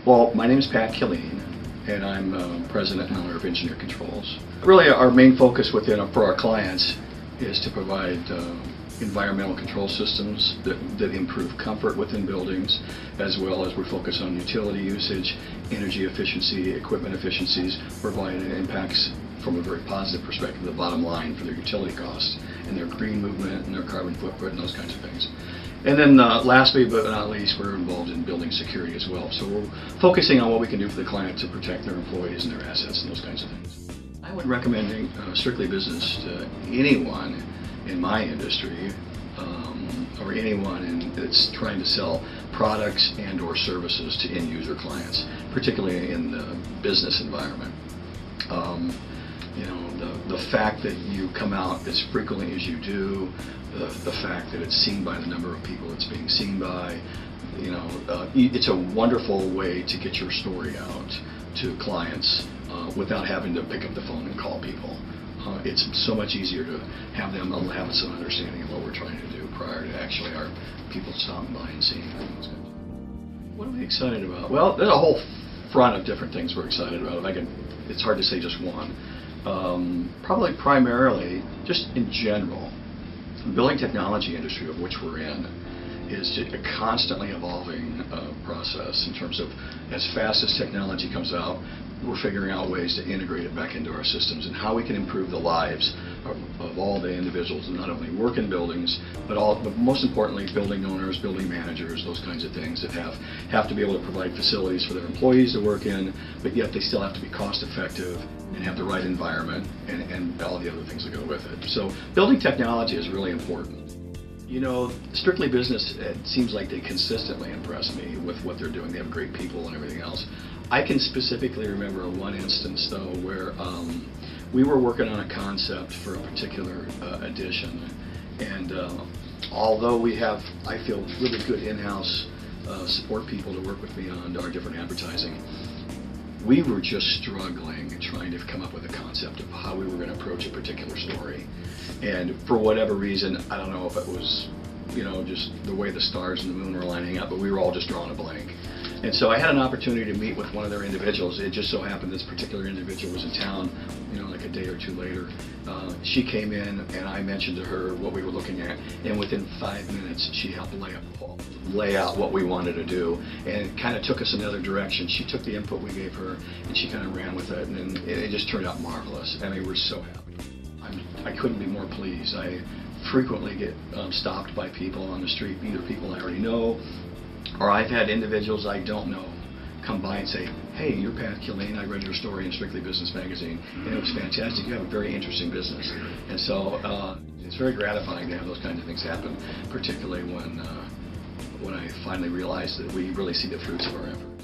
Well, my name is Pat Killeen, and I'm President and owner of Engineer Controls. Really, our main focus for our clients is to provide environmental control systems that improve comfort within buildings, as well as we focus on utility usage, energy efficiency, equipment efficiencies, providing impacts from a very positive perspective, the bottom line for their utility costs and their green movement and their carbon footprint and those kinds of things. And then lastly but not least, we're involved in building security as well. So we're focusing on what we can do for the client to protect their employees and their assets and those kinds of things. I would recommend Strictly Business to anyone in my industry or anyone that's trying to sell products and or services to end user clients, particularly in the business environment. The fact that you come out as frequently as you do, the fact that it's seen by the number of people it's being seen by, it's a wonderful way to get your story out to clients without having to pick up the phone and call people. It's so much easier to have them have some understanding of what we're trying to do prior to actually our people stopping by and seeing things. What are we excited about? Well, there's a whole front of different things we're excited about. It's hard to say just one. Probably primarily, just in general, the building technology industry of which we're in is a constantly evolving process in terms of as fast as technology comes out, we're figuring out ways to integrate it back into our systems and how we can improve the lives of all the individuals that not only work in buildings, but most importantly, building owners, building managers, those kinds of things that have to be able to provide facilities for their employees to work in, but yet they still have to be cost effective and have the right environment and all the other things that go with it. So building technology is really important. Strictly Business, it seems like they consistently impress me with what they're doing. They have great people and everything else. I can specifically remember one instance, though, where we were working on a concept for a particular addition. And although we have, I feel, really good in-house support people to work with me on our different advertising, we were just struggling trying to come up with a concept of how we were going to approach a particular story. And for whatever reason, I don't know if it was, just the way the stars and the moon were lining up, but we were all just drawing a blank. And so I had an opportunity to meet with one of their individuals. It just so happened this particular individual was in town, like a day or two later. She came in and I mentioned to her what we were looking at, and within 5 minutes she helped lay out what we wanted to do, and it kind of took us another direction. She took the input we gave her and she kind of ran with it, and it just turned out marvelous. I mean, we're so happy. I couldn't be more pleased. I frequently get stopped by people on the street, either people I already know, or I've had individuals I don't know come by and say, "Hey, you're Pat Killeen. I read your story in Strictly Business magazine, and it was fantastic. You have a very interesting business." And so it's very gratifying to have those kinds of things happen, particularly when I finally realized that we really see the fruits of our effort.